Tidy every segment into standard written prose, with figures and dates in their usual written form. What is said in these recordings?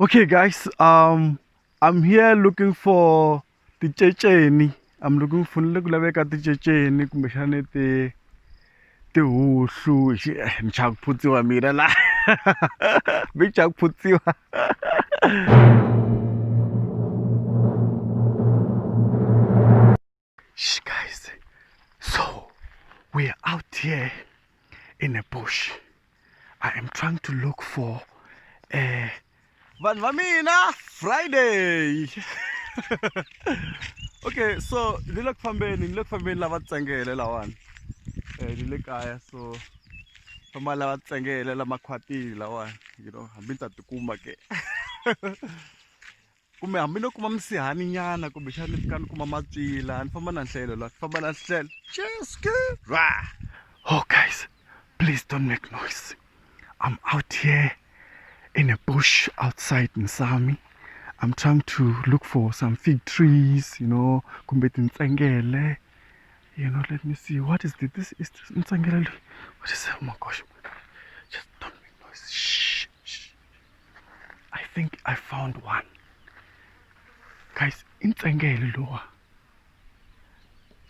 Okay, guys. I'm here looking for the checheni. I'm looking for the checheni. Kumbeshane the hushu. Nchak putiwa mira la. Big chak putiwa. Shh, guys. So we're out here in a bush. I am trying to look for a Vanvamina Friday. Okay, so ni look fambeni lava tsengele lawan. Ni le kaya so famba lava tsengele la makhwati lawan. You know, hambi ta tikuma ke. Kumbe hambi no kuma msihani nyana kumbe xana tikani kuma matsila ni famba na nhlelo la famba na nhlelo. Oh guys, please don't make noise. I'm out here in a bush outside Nsami. I'm trying to look for some fig trees, you know, kumbetintsengele. You know, let me see. What is this? Is this Ntsengele? What is it? Oh my gosh. Just don't make noise. Shh, shh. I think I found one. Guys, Ntsengele loa.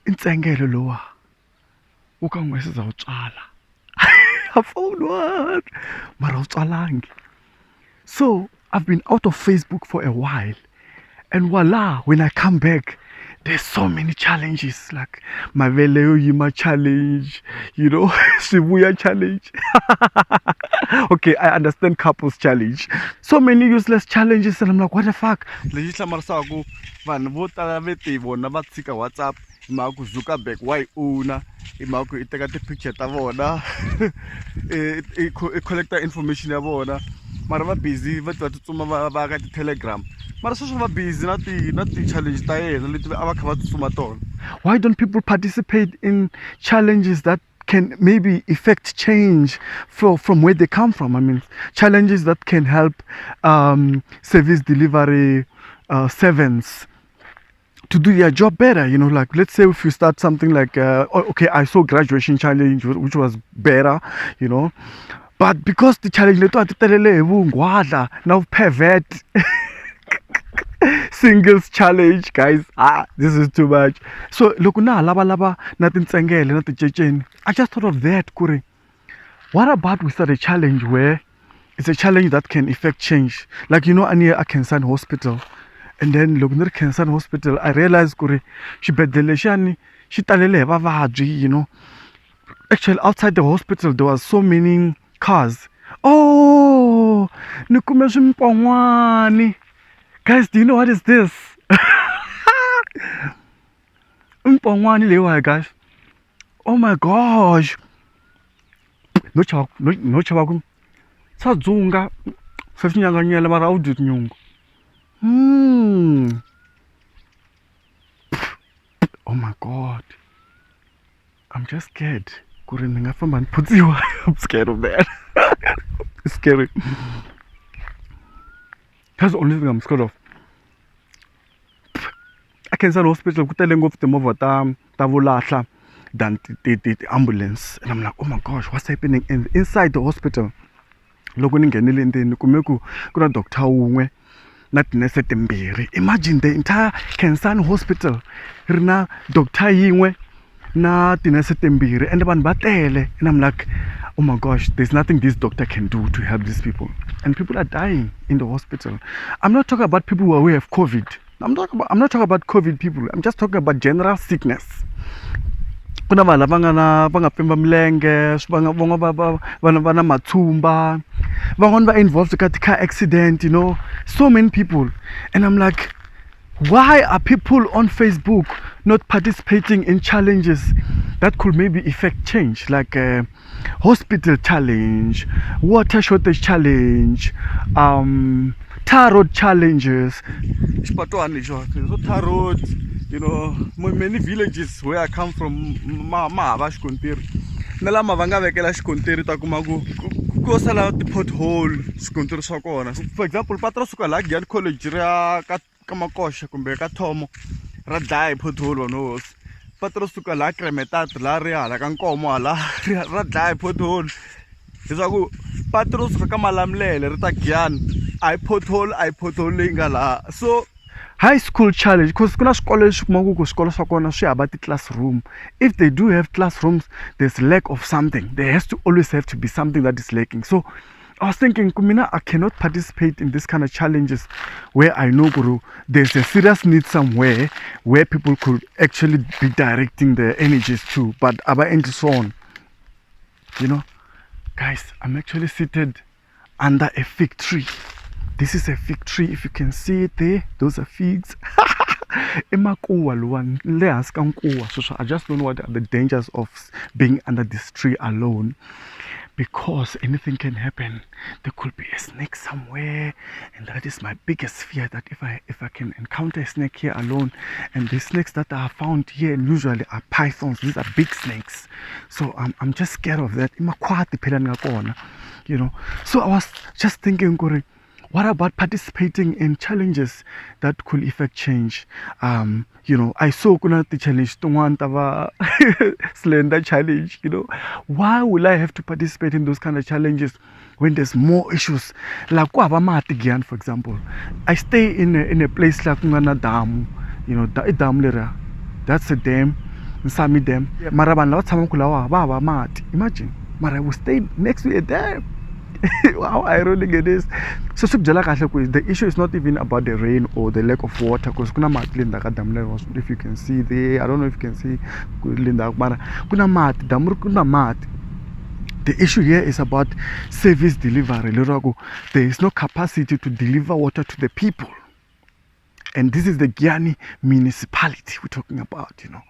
Ntsengele loa. Ukangwesiza utshala. I found one. Mara utshalangi. So I've been out of Facebook for a while, and voila, when I come back, there's so many challenges like Maveleo Yima challenge, you know, Shibuya challenge. Okay, I understand couples challenge. So many useless challenges, and I'm like, what the fuck? WhatsApp. Imaku Zuckerberg why una imaku iteka the picture ta vona collect information ya vona mara va busy va tsutsuma va ka ti Telegram mara sweswo va busy na ti challenge ta yena leti va kha va tsutsuma tona. Why don't people participate in challenges that can maybe effect change from where they come from? I mean, challenges that can help service delivery servants to do their job better, you know, like let's say if you start something like okay, I saw graduation challenge which was better, you know, but because the challenge now pervert singles challenge, guys, this is too much. So look na laba nothing tsengele nothing checheni. I just thought of that, Kuri. What about we start a challenge where it's a challenge that can effect change, like, you know, near a cancer hospital. And then look near cancer hospital, I realized Kuri, she bedeleshani, she talele vavaji, you know. Actually, outside the hospital there was so many cars. Oh, guys, do you know what is this? Guys. Oh my gosh. No chabakum. Sazunga. 15 years nyela mara audit nyungu. Oh my god. I'm just scared. I'm scared of that. It's scary. That's the only thing I'm scared of. I can say hospital telling of the move than the ambulance. And I'm like, oh my gosh, what's happening inside the hospital? Imagine the entire cancer hospital. Rina doctor yingwe na tinese tembiri and and I'm like, oh my gosh, there's nothing this doctor can do to help these people, and people are dying in the hospital. I'm not talking about people who have COVID. I'm not talking about COVID people. I'm just talking about general sickness. Kuna vala vanga pemba mlenge, vana matumba, vangon involved in car accident, you know, so many people. And I'm like, why are people on Facebook not participating in challenges that could maybe effect change, like a hospital challenge, water shortage challenge, tar road challenges? So tar road, you know, many villages where I come from, nala mavanga vekela xikontiri ta kumaku ko sala ti pothole xikontiri swa kona. For example, patra suka la Giant College ra ka makosha kumbe ka thomo ra dlaya pothole on hosi. Patra suka la Kremetat la ri hala ka nkomo hala ra dlaya pothole. Leswaku patra suka ka Malamulele ri ta Giant I pothole ngala. So high school challenge, because kuna swikolo leswi kumaku ku swikolo swa kona swi hava ti-classroom. If they do have classrooms, there's lack of something. There has to always have to be something that is lacking. So I was thinking, Kumina, I cannot participate in this kind of challenges where I know Guru, there's a serious need somewhere where people could actually be directing their energies to, but Aba and so on. You know, guys, I'm actually seated under a fig tree. This is a fig tree. If you can see it there, those are figs. I just don't know what are the dangers of being under this tree alone, because anything can happen. There could be a snake somewhere, and that is my biggest fear, that if I can encounter a snake here alone, and the snakes that are found here usually are pythons. These are big snakes, so I'm just scared of that. You know, so I was just thinking, what about participating in challenges that could effect change? You know, I saw the challenge, slender challenge, you know. Why will I have to participate in those kind of challenges when there's more issues? Like, for example, I stay in a place like Dam, you know, Dam, that's a dam, Sami Dam. Imagine, I will stay next to a dam. How ironic it is. So the issue is not even about the rain or the lack of water, because if you can see there, I don't know if you can see the issue here is about service delivery. There is no capacity to deliver water to the people. And this is the Giani municipality we're talking about, you know.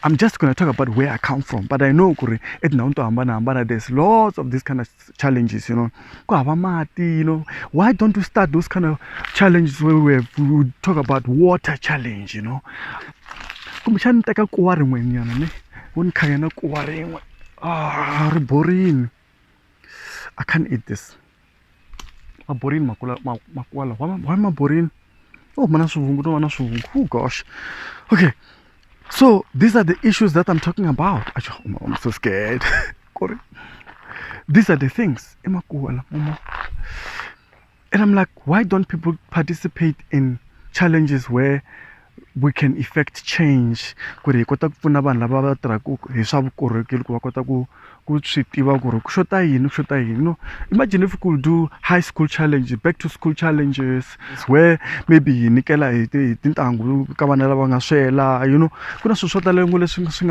I'm just going to talk about where I come from, but I know there's lots of these kind of challenges, you know. You know, why don't we start those kind of challenges where we talk about water challenge, you know? Boring. I can't eat this. Boring. Why am I boring? Oh gosh. Okay, so these are the issues that I'm talking about. I'm so scared. These are the things. And I'm like, why don't people participate in challenges where we can effect change? Imagine if we could do high school challenges, back to school challenges, where maybe you know,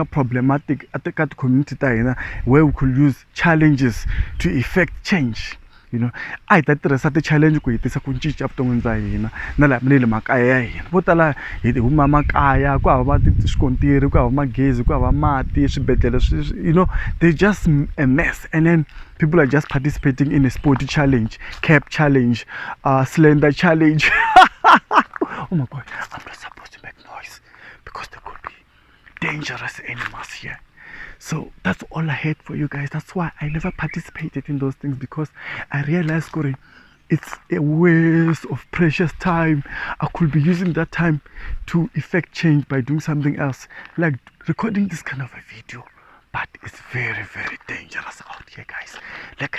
problematic at the community where we could use challenges to effect change. You know, I that there is a challenge ku itisa ku cinca vuton'wini bya hina na laha le makaya ya hina vo tala hi huma makaya ku hava swikontiri ku hava magezi ku hava mati swibedhlele you know, they just a mess, and then people are just participating in a sporty challenge, cap challenge, slender challenge. Oh my god, I'm not supposed to make noise because there could be dangerous animals here. So that's all I had for you guys. That's why I never participated in those things, because I realized it's a waste of precious time. I could be using that time to effect change by doing something else, like recording this kind of a video. But it's very, very dangerous out here, guys. Like